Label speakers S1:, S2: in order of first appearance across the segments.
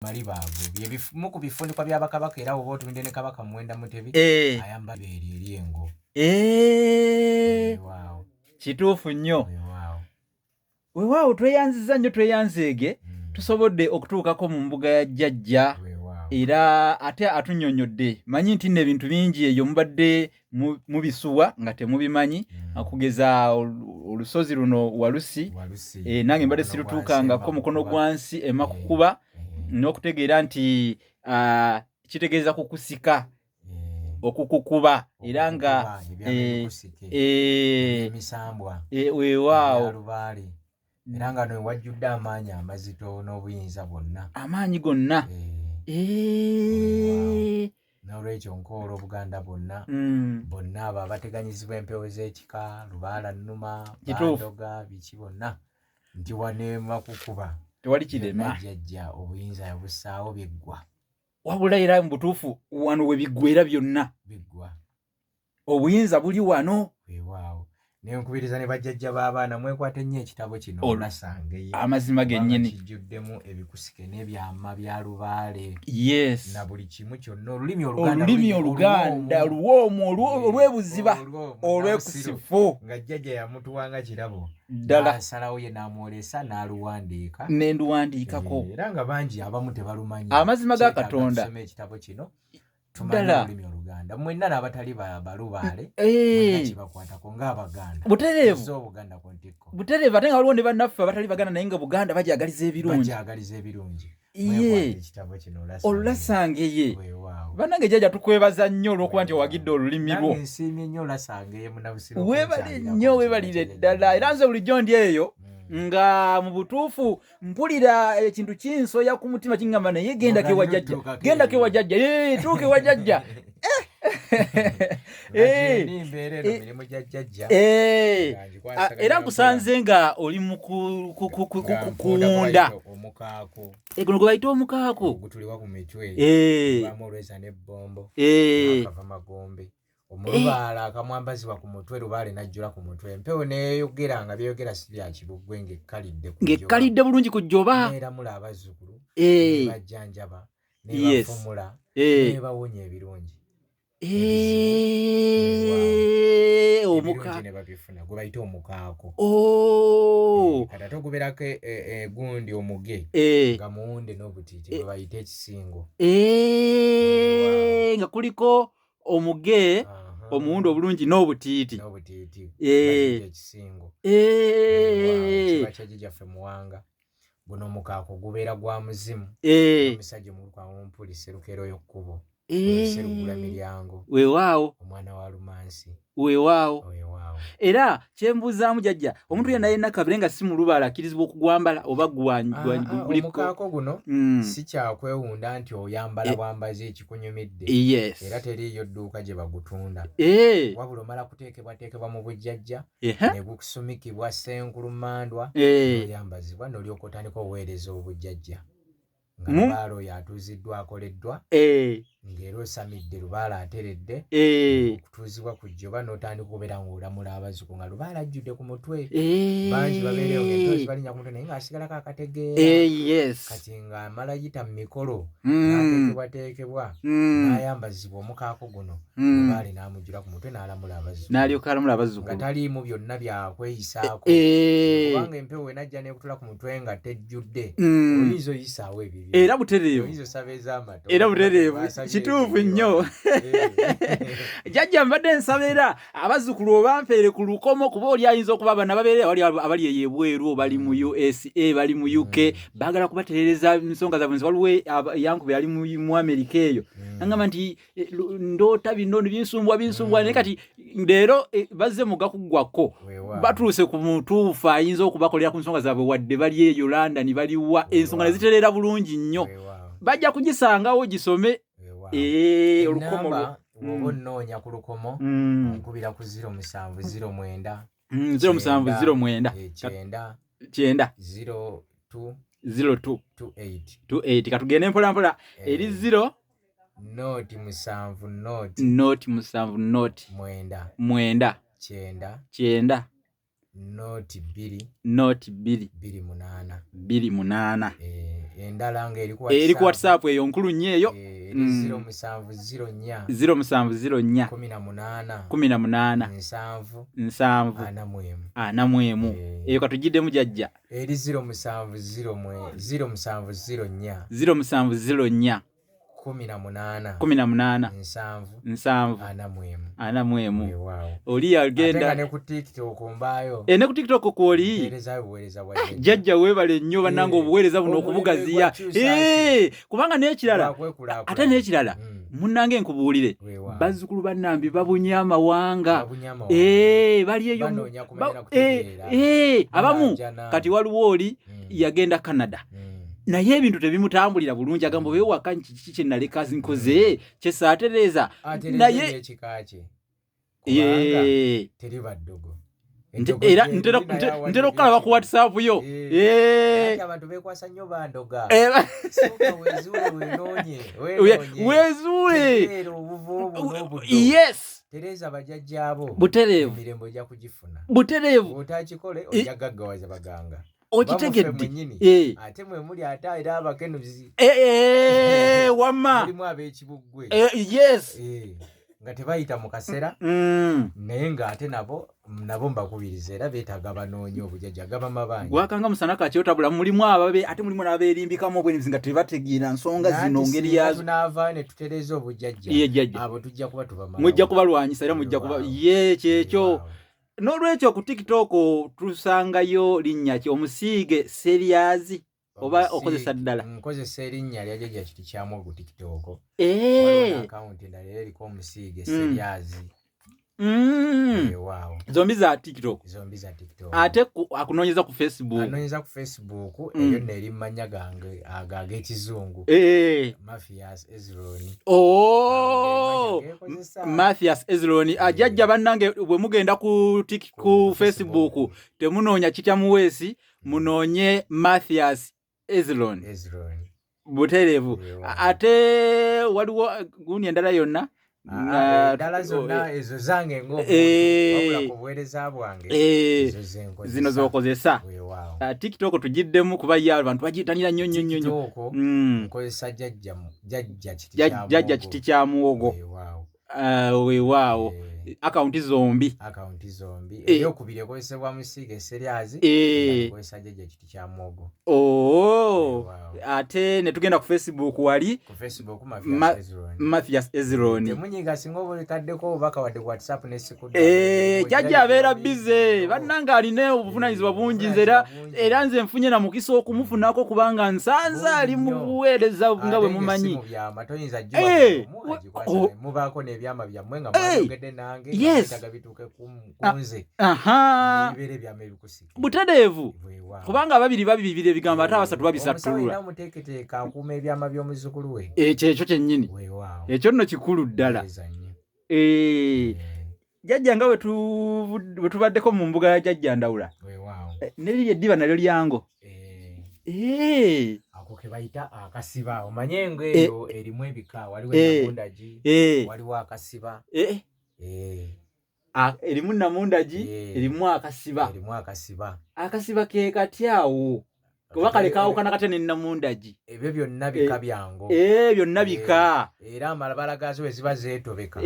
S1: Malibavu byebifumu ku bifunikwa by'abakabaka era oba otumidde ne kabaka Muwenda Mutebi ayamba eryengo.
S2: Wow. Kituufu nnyo. Weewaawo tweyanziza nnyo tweyanzeege tusobodde okutuukako mu mbuga ya Jjajja era ate atunnyonnyodde manyi nti nno ebintu bingi eyo mubadde mubisuwa nga temubimanyi okugeza olusozi luno Walusi nange mbadde sirutuukangako mukono gwansi emakukuba n'okutegeera nti kitegeeza kukusika okukukuba era nga
S1: emisambwa
S2: weewaawo
S1: era nga no wajjudde amaanyi amazito n'obuyinza bwonna
S2: amaanyi gonna
S1: n'olwekyo nkola Obuganda bwonna bonna abo abateganyizibwa empewo z'ekika Lubaala Nnuma Bandoga biki bonna nti wanemakukuba
S2: tewali kirema
S1: Jjajja obuyinza yabussaawo biggwa
S2: wabula era mu butuufu wano we biggwera byonna
S1: biggwa
S2: obuyinza buli wano
S1: weewaawo nenkubiriza ne bajjajja b'abaana mwekwate nnyo ekitabo kino Olulasangeye
S2: amazima gennyini
S1: kijjuddemu ebikusike n'ebyama bya Lubaale
S2: yes
S1: na buli kimu kyonna olulimi
S2: Oluganda olw'omwo olw'ebuziba olw'ekusifu
S1: nga Jjajja yamutuwanga kirabo
S2: ddala
S1: asalawo ye n'amwolesa n'aluwandiika
S2: n'enduwandiikako
S1: era nga bangi abamu tebalumanyi
S2: amazima ga Katonda
S1: tusome ekitabo kino tumanyi olulimi Oluganda mwenna n'abatali balubaale mwenna kibakwatako ng'Abaganda
S2: butereevu
S1: Obuganda ku ntikko
S2: butereevu ate nga waliwo ne bannaffe abatali Baganda naye nga Buganda bajagaliza
S1: ebirungi ekitabo kino
S2: Olulasangeye bannange Jjajja tukwebaza nnyo olw'okuba nti owagidde olulimi lwo
S1: nsiimye nnyo Olulasangeye Munnabusiro
S2: weebale nnyo weebalire ddala era nze bulijjo ndi eyo nga mu butuufu mpulira ekintu kinsoya ku mutima kingamba naye genda ke Jjajja tuuke wa Jjajja era nkusanze nga oli mu kuwunda guno gwe bayita omukaako
S1: gutuliwa ku mitwe bamu olweza n'ebbombo akava magombe omulubaala akamwambazibwa ku mutwe Lubaale n'ajjula ku mutwe empewo neeyogera nga byeyogera si bya kibuggwe
S2: ng'ekkalidde bulungi ku jjoba
S1: neeramula abazzukulu nebajjanjaba nebafumula nebawonya ebirungi
S2: omuka
S1: ne babifuna gwe bayita omukaako kati ate ogubeerako gundi omuge nga muwunde n'obutiiti gwe bayita ekisingo
S2: nga kuliko omuge omuwundo obulungi n'obutiiti
S1: ekisingo kiba kya Jjajjaffe Muwanga guno omukaako gubeera gwa muzimu omusajja omulukwawumpuli Sserukero y'okkubo Sserugula miryango
S2: weewaawo
S1: omwana wa Lumansi
S2: weewaawo era kyembuuzaamu Jjajja omuntu yenna kabire nga si mu Lubaale akkirizibwa okugwambala oba
S1: omukaako guno si kyakwewunda nti oyambala bwambazi ekikunyumidde era teriiyo dduuka gye bagutunda wabula omala kuteekebwateekebwa mu bujjajja ne gukusumikibwa Ssenkulummandwa oyambazibwa n'olyoka otandika obuweereza obujjajja nga Lubaale oyo atuuziddwa akoleddwa ng'era osamidde Lubaale ateredde okutuuzibwa ku jjoba n'otandika okubeera ng'olamula abazzukulu nga Lubaale ajjudde ku mutwe bangi babeereyo ng'entozi balinnya ku mutwe naye ng'asigalako akategeera kati ng'amala yita mu mikolo n'ateekebwateekebwa n'ayambazibwa omukaako guno Lubaale n'amujjula ku mutwe n'alamula abazzukulu
S2: n'alyoka alamula abazzukulu
S1: nga taliimu byonna byakweyisaako kubanga empewo we najja n'ekutula ku mutwe nga tejjudde oyinza oyisaawo ebibi
S2: era butereevu
S1: oyinza osaba ez'amato
S2: era butereevu kituufu nnyo Jjajja mbadde nsabira abazzukulu obampeere ku lukomo kuba oli ayinza okuba abana babeera abali eyo ebweru bali mu USA bali mu UK baagala kubatereereza ensonga zaabwe nze waliwo yankube yali mu Amerika eyo nangamba nti ndoota bino binsumbwa naye kati leero bazze mugakuggwako batuuse ku mutuufu ayinza okubakolera ku nsonga zaabwe wadde bali eyo London baliwa ensonga ne zitereera bulungi nnyo bajja kugisangawo gisome olukomo
S1: oba onnoonya ku lukomo onkubira ku 0709
S2: 02 katugende mpolampola eri 0
S1: noti 7
S2: noti 7 noti
S1: 9
S2: 9
S1: 9
S2: 9
S1: Noti 2
S2: 28
S1: endala nga
S2: eri ku WhatsApp eyo nkulu nnyo eyo
S1: 0704
S2: 0704
S1: 18
S2: 7 eyo katugiddemu Jjajja
S1: eri 0704
S2: 0704
S1: 18
S2: 7 oli yagenda
S1: ne ku TikTok ombayo
S2: ne ku TikTok kwoli Jjajja weebale nnyo bannanga obuweereza buno okubugaziya kubanga n'ekirala ate n'ekirala munnange nkubuulire bazzukulu bannambi babunye amawanga bali eyo abamu kati waliwo oli yagenda Canada naye ebintu tebimutambulira bulungi agamba weewaka kiki kye naleka nkoze kye saatereeza naye
S1: teri baddogo
S2: era ntera okukalaba ku WhatsApp yo
S1: abantu bekwasa nnyo bandoga
S2: weezuule yes
S1: Tereza bajjajjaabo
S2: butereevu
S1: emirembo ojja kugifuna
S2: butereevu
S1: otakikole ojja gaggawaza baganga
S2: okitegedde
S1: ate mwe muli ate era abakenuzi
S2: wamma
S1: mulimu ab'ekibuggwe
S2: yes
S1: nga tebayita mu kasera naye ng'ate nabo mbakubiriza era beetaaga banoonya obujjajja gabama bangi
S2: gwakanga musana kakyotabula mulimu ababe ate mulimu n'abeerimbikamu obwenyamizi nga tebategeera nsonga zino ngeri yazo
S1: tunaava ne tutereeza obujjajja abo tujja kuba tubamala
S2: mujja kubalwanyisa era mujja kuba kyekyo n'olwekyo ku TikTok tusangayo linnya ki omusiige Sseryazi oba okozesa ddala
S1: nkozesa erinnya lya Jjajja Kitikyamuwogo TikTok account endala eriko omusiige Sseryazi
S2: zombi za TikTok ate akunoonyeza ku Facebook
S1: anoonyeza ku Facebook eyo neri mmanya gange ag'ekizungu Mathias Ezroni
S2: Mathias Ezroni Jjajja bannange bwe mugenda ku Facebook temunoonya Kityamuweesi munoonye Mathias Ezroni butereevu ate waliwo guuni endala yonna
S1: dala zonna ezo zange ng'obula ku buweereza bwange
S2: zino z'okozesa TikTok tugiddemu kuba ye abantu bagiyitanira nnyo
S1: nkozesa
S2: Jjajja Kitikyamuwogo weewaawo akaunti zombi
S1: eyokubiri ekozesebwa Musiige Sseryazi ekozesa Jjajja Kitikyamuwogo
S2: ate ne tugenda ku Facebook wali
S1: ku Facebook
S2: Mathias Ezroni
S1: temunyiga singa oba olitaddeko obubaka wadde ku WhatsApp
S2: Jjajja abeera bize bannanga alina obuvunaanyizibwa bungi nze era nze nfunye na mukisa okumufunako kubanga nsanze ali mu buweereza nga bwe mumanyi
S1: mubaako n'ebyama byammwe nga mwayogedde nange etaga bituuke kunze bibeere ebyama ebikusika
S2: butereevu kubanga ababiri ebigambo ate abasatu babisatulula
S1: muteeketeeka akuuma ebyama by'omuzzukulu we
S2: ekyo kyennyini ekyo nno kikulu ddala Jjajja nga bwe tubaddeko mu mbuga ya Jjajja Ndawula neriri eddiba nalyo lyango
S1: ako ke bayita akasiba omanye ng'eyo erimu ebika waliwo namundagi waliwo akasiba
S2: erimu namundagi erimu akasiba ke katyawo kuba kale kaawukana kate ne namundagi
S1: ebyo byonna bika byango
S2: byonna bika
S1: era amalabala gaazo bwe ziba zeetobeka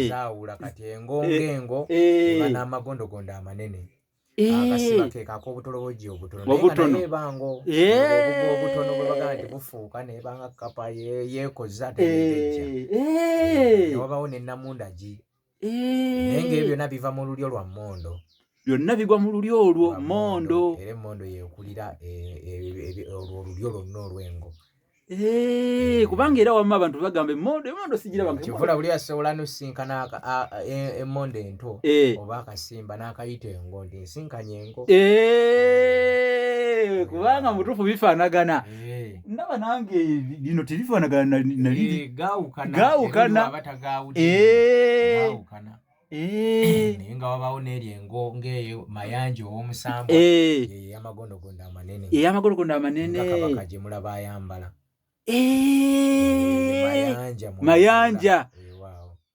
S1: zaawula kati engongo eba n'amagondogondo amanene akasiba ke kak'obutolobojji obutono naye nga naye ebango obutono bwe bagamba nti bufuuka nebanga kapa yeekoza teneejja wabawo ne namundagi naye ng'ebyo byonna biva mu lulyo lwa mmondo
S2: byonna bigwa mu lulyo olwo mmondo
S1: era emmondo yeekulira olulyo lwonna olw'engo
S2: kubanga era wamma abantu bagamba emmondo sigiraba
S1: kivula buli asobola n'osinkana emmondo ento oba akasimba n'akayita engo nti nsinkanye engo
S2: kubanga mutuufu bifaanagana ndaba nange lino terifaanagana naliri gaawukana
S1: naye nga wabawo n'eri engo ng'eyo mayanja ow'omusambo ey'amagondogondo amanene nga kabaka gye mulaba ayambala
S2: mayanja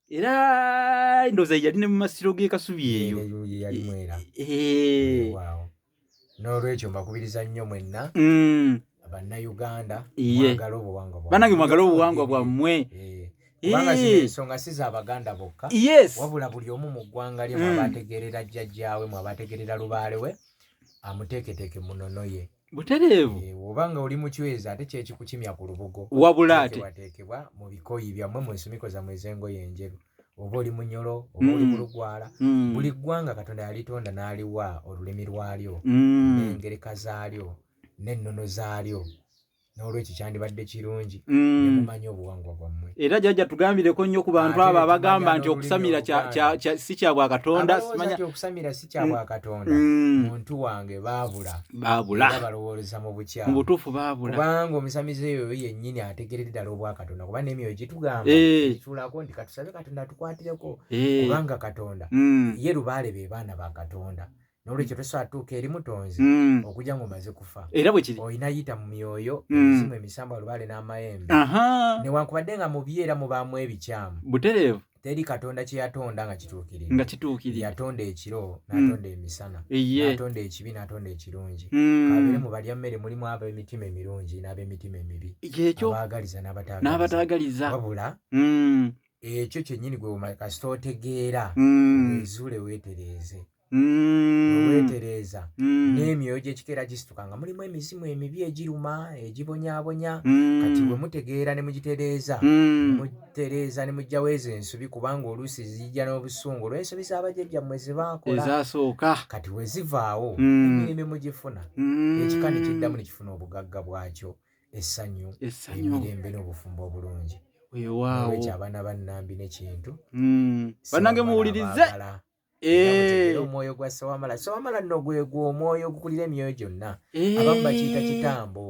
S2: era ndoza yalina mu masiro ge Kasubi eyo
S1: yali mwera wow n'olwekyo mbakubiriza nnyo mwenna Bannayuganda mwagala obuwangwa bwammwe
S2: banange mwagala obuwangwa bwammwe
S1: kubanga zino ensonga si z'Abaganda bokka wabula buli omu mu ggwanga lye mwabategerera jjajjaawe mwabategerera lubaale we amuteeketeeke munono ye
S2: butereevu
S1: obanga oli mu kiweza ate kyekikukimya ku lubugo
S2: wabula ate
S1: wateekebwa mu bikoyi byammwe mu nsumiko zammwe ez'engoye enjeru oba oli munyolo oba oli mu lugwala buli ggwanga Katonda yalitonda n'aliwa olulimi lwalyo n'engereka zaalyo n'ennono zaalyo n'olwekyo kyandibadde kirungi ne mumanya obuwangwa bwammwe
S2: era Jjajja tugambireko nnyo ku bantu abo abagamba nti okusamira si kya bwa Katonda
S1: simanya okusamira si kya bwa Katonda muntu wange baabula era balowooza mu bukyamu
S2: mu butuufu baabula
S1: kubanga omusamize oyo yennyini ategerera ddala obwa Katonda kuba n'emyoyo gitugamba kitulako nti katusabe Katonda atukwatireko kubanga Katonda ye lubaale be baana ba Katonda n'olwekyo tosobola tuuka eri mutonzi okujja ng'omaze kufa
S2: era bwe kiri
S1: olina yita mu myoyo emizimu emisamba olubaale n'amayembe newankubadde nga mu byera mubaamu ebikyamu
S2: butereevu
S1: teri Katonda kye yatonda nga kituukirire yatonda ekiro n'atonda emisana n'atonda ekibi n'atonda ekirungi kabere mu balya mmere mulimu ab'emitima emirungi n'ab'emitima emibi abaagaliza n'abataagaliza wabula ekyo kyennyini gwe kasita otegeera weezuule weetereeze weetereeza n'emyoyo gy'ekikeera gisituka nga mulimu emizimu emibi egiruma egibonyaabonya kati bwe mutegeera ne mugitereeza mutereeza ne mujjawo ezo ensobi kubanga oluusi zijja n'obusungu olw'ensobi z'abajjajjammwe ze baakola
S2: ezasooka
S1: kati we zivaawo emirimu mugifuna ekika ne kiddamu ne kifuna obugagga bwakyo essanyu emirembe n'obufumbo obulungi olwekyo abaana bannambi n'ekintu
S2: bannange muwulirize
S1: omwoyo gwa sewamala nno gwegwo omwoyo ogukulira emyoyo gyonna abamu bakiyita kitambo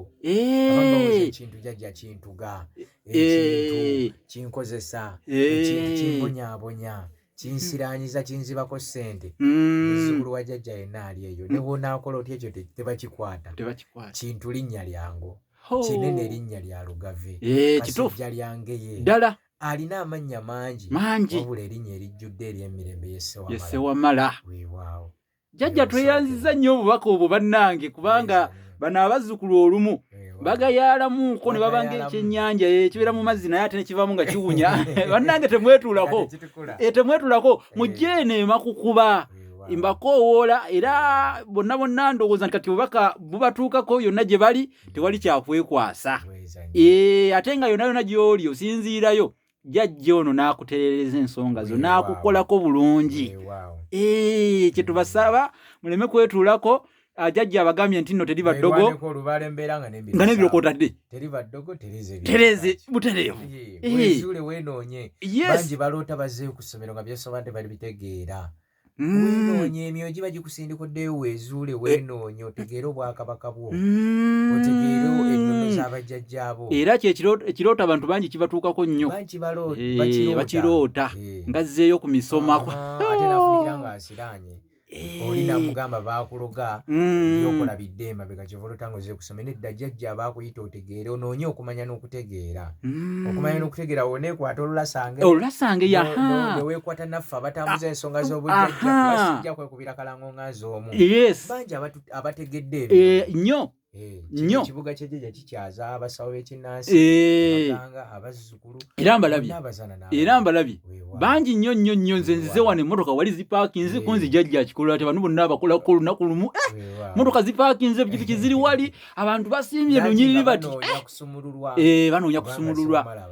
S1: abamu bawoza ekintu Jjajja kintuga ekintu kinkozesa ekintu kimbonyaabonya kinsiraanyiza kinzibako ssente muzzukulu wa Jjajja yenna ali eyo ne bw'onaakola otya ekyo tebakikwata kintu linnya lyango kinene linnya lya Lugave kasijja lyangeye
S2: ddala
S1: alina amannya mangi wabula erinnya erijjudde ery'emirembe
S2: yesewamala Jjajja tweyanziza nnyo obubaka obwo bannange kubanga bano abazzukulu olumu bagayaalamuuko ne babanga ekyennyanja kibeera mu mazzi naye ate ne kivaamu nga kiwunya bannange temwetulako mujje eno emakukuba mbakoowoola era bonna ndowooza nti kati obubaka bubatuukako yonna gye bali tewali kyakwekwasa ate nga yonna gy'oli osinziirayo Jjajja ono n'akutereereza ensonga zo n'akukolako bulungi kye tubasaba muleme kwetuulako Jjajja abagambye nti nno teriba ddogo nga n'ebirokotadde tereze butereevu
S1: weezuule weenoonye bangi baloota bazzeeyo ku ssomero nga byesoba nti bali bitegeera weenoonye emyoyo giba gikusindikoddeyo weezuule weenoonye otegeere obwakabaka bwo otegeere ennono z'abajjajjaabo
S2: era kyekirooto abantu bangi kibatuukako nnyo bakiroota ngazzeeyo ku misomako
S1: ate nafunikira ng'asiraanye olina mugamba baakuloga byokola bidde emabega kyova olotanga ozze kusoma nedda Jjajja abaakuyita otegeere onoonye okumanya n'okutegeera okumanya n'okutegeera woneekwata
S2: Olulasangeye
S1: neweekwata naffe abatambuza ensonga z'obujjajja kubasijja kwekubira kalangonga z'omu bangi abategedde
S2: nnyo
S1: nnyo ekibuga kye Jjajja kikyaza abasawo b'ekinnansi abaganga abazzukulu
S2: era mbalabye bangi nnyo nze wano emmotoka wali zipaakinze kunzi Jjajja akikola ati abantu bonna abakolako olunaku lumu emmotoka zipaakinze pikipiki ziri wali abantu basiimye lunyiriri bati banoonya kusumululwa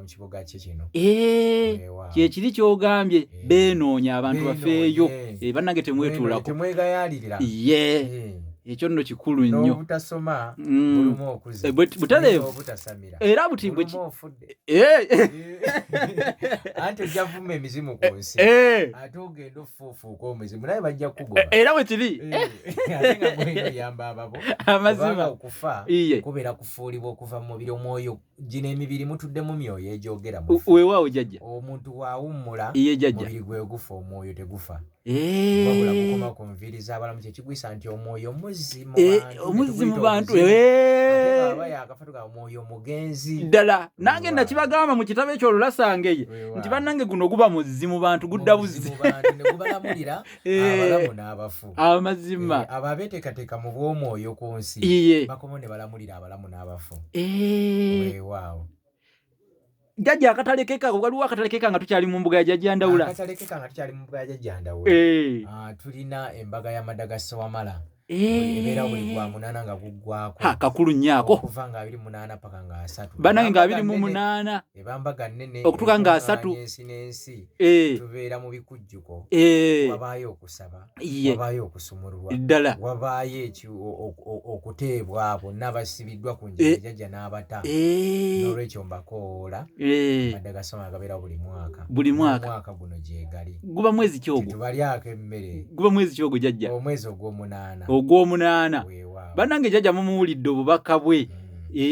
S1: mu kibuga kye kino
S2: kyekiri kyogambye beenoonya abantu bafeeyo bannange temwetuulako
S1: temwegayaalirira
S2: ekyo nno kikulu nnyo
S1: n'obutasoma bulumu okuze
S2: butereevu
S1: obutasamira
S2: era buti
S1: anti ojja vuma emizimu ku nsi ate ogenda ofuufuuka omuzimu naye bajja kugoba
S2: era bwe kiri
S1: ate nga mweno yamba ababo
S2: amazima
S1: okufa kubeera kufuulibwa okuva mu mubiri omwoyo gino emibiri mutudde mu myoyo egyogera
S2: weewaawo Jjajja
S1: omuntu bw'awummula
S2: Jjajja
S1: omubiri gwe gufa omwoyo tegufa wabula gukoma ku nviiri z'abalamu kyekigwisa nti omwoyo omuzzi mu bantu aba yakafatuka omwoyo mugenzi
S2: ddala nange nakibagamba mu kitabo ekyo Olulasangeye nti bannange guno guba muzzi mu bantu gudda buzzi
S1: ne gubalamulira abalamu n'abafu
S2: amazima
S1: abo abeeteekateeka mu bw'omwoyo ku nsi bakomo ne balamulira abalamu n'abafu weewaawo.
S2: Jjajja akatalekeka waliwo akatalekeka nga tukyali mu mbuga ya Jjajja Ndawula.
S1: Akatalekeka nga tukyali mu mbuga ya Jjajja Ndawula. Tulina embaga ya Madagassewamala. Ebeera buli gwa munaana nga guggwako.
S2: Kakulu nnyako.
S1: Okuva nga 28 paka nga 3.
S2: Bannange nga 28.
S1: Ebambaga nnene.
S2: Okutuuka nga 3.
S1: Ensi n'ensi. Tubeera mu bikujjuko. Wabaayo okusaba. Wabaayo okusumululwa.
S2: Ddala.
S1: Wabaayo okuteebwa bonna basibiddwa ku njiri Jjajja n'abata. N'olwekyo mbakoola. Madagassewamala gabeera buli mwaka.
S2: Buli mwaka.
S1: Mwaka guno gyegali.
S2: Guba mwezi ki ogwo?
S1: Tubalyako emmere.
S2: Guba mwezi ki ogwo Jjajja?
S1: Omwezi ogw'omunaana.
S2: Ogw'omunaana. Bannange Jjajja mumuwulidde obubaka bwe.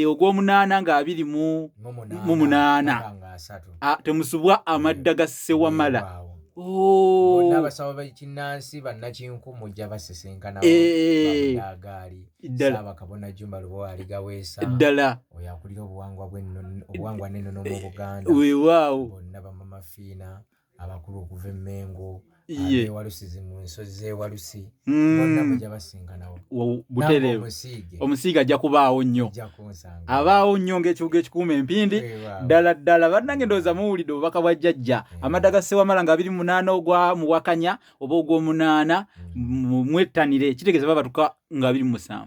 S2: Ogw'omunaana nga 28. Temusubwa amadda ga Ssewamala.
S1: Bonna abasawo b'ekinnansi bannakinku mujja basesenkana agaali. Ssaabakabona Juma Lubowa gaweesa.
S2: Ddala.
S1: Oyo akulira obuwangwa n'ennono mu Buganda.
S2: Weewaawo.
S1: Bonna bamama Fiina, abakulu okuva e Mengo. Walusi mu nsozi z'ewalusi bonna mujja basinkanawo
S2: butereevu. Omusiige ajja kubaawo nnyo, abaawo nnyo ng'ekibuga ekikuuma empindi ddala ddala. Bannange ndowooza muwulidde obubaka bwa Jjajja. Amadda ga Ssewamala nga 28 ogwa Muwakanya oba ogw'omunaana mwettanire kitegeeza babatuka nga 27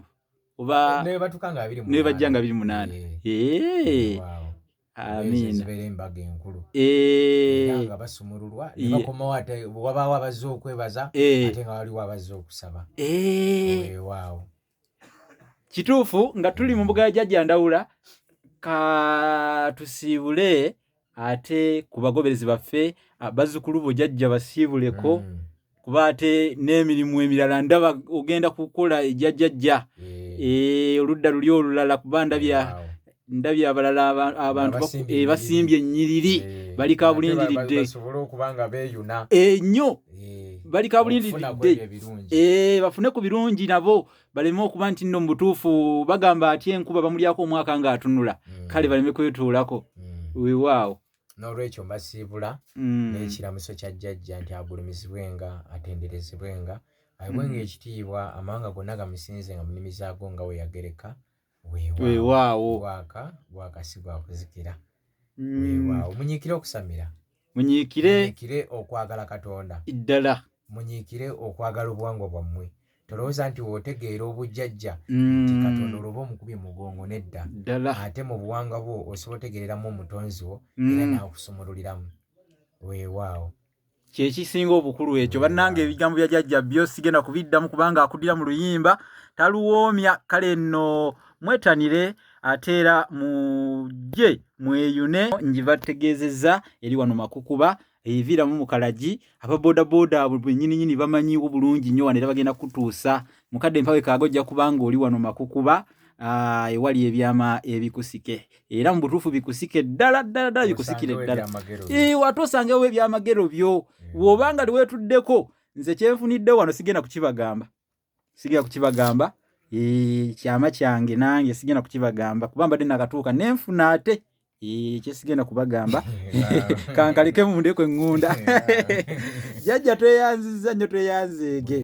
S2: oba
S1: ne batuka nga 28
S2: ne bajja nga 28. Amiina.
S1: Embaga enkulu. Nga basumululwa ne bakomawo ate wabaawo abazze okwebaza ate nga waliwo abazze okusaba. Waawo.
S2: Kituufu nga tuli mu mbuga ya Jjajja Ndawula ka tusiibule ate ku bagoberezi baffe bazzukulu bo Jjajja basiibuleko kuba ate n'emirimu emirala ndaba ogenda kukola ejja Jjajja oludda luli olulala kuba ndabye abalala abantu basimbye ennyiriri bali kabulindiridde
S1: basobole okuba nga beeyuna
S2: nnyo bali kabulindiridde bafune ku birungi nabo baleme okuba nti nno mu butuufu bagamba ati enkuba bamulyako omwaka ng'atunula kale baleme kwetuulako weewaawo.
S1: N'olwekyo mbasiibula n'ekiramuso kya Jjajja nti agulumizibwenga atenderezebwenga ayibwenga ekitiibwa amawanga gonna gamusinze nga munimi zaago nga we yagereka.
S2: Weewaawo.
S1: Bwakasigwa kuzikira. Weewaawo. Munyiikire okusamira.
S2: Munyiikire
S1: okwagala Katonda.
S2: Ddala.
S1: Munyiikire okwagala obuwangwa bwammwe. Tolowooza nti wootegeera obujjajja nti Katonda olwoba omukubye mugongo nedda. Ate mu buwangwa bwo osobola otegeereramu omutonzi wo era n'akusumululiramu. Weewaawo.
S2: Kyekisinga obukulu ekyo. Bannange ebigambo bya Jjajja byo sigenda kubiddamu kubanga akuddira mu luyimba taluwoomya. Kale nno mwetanire ate era mujje mweyune. Njibategeezezza eri wano Makukuba eviiramu mu Kalagi ababoodabooda abo bennyini bamanyiwo bulungi nnyo wano era bagenda kutuusa mukadde mpawe kaaga ojja kubanga oli wano Makukuba ewali ebyama ebikusike era mu butuufu bikusike ddala bikusikire ddala. Wate osangewo ebyamagero byo bw'obanga liweetuddeko. Nze kyenfunidde wano sigenda kukibagamba kyama kyange nange sigenda kukibagamba kuba mbadde nakatuuka nenfuna ate kyesigenda kubagamba kankaleke mundeko eŋŋunda. Jjajja tweyanzizza nnyo tweyanzeege.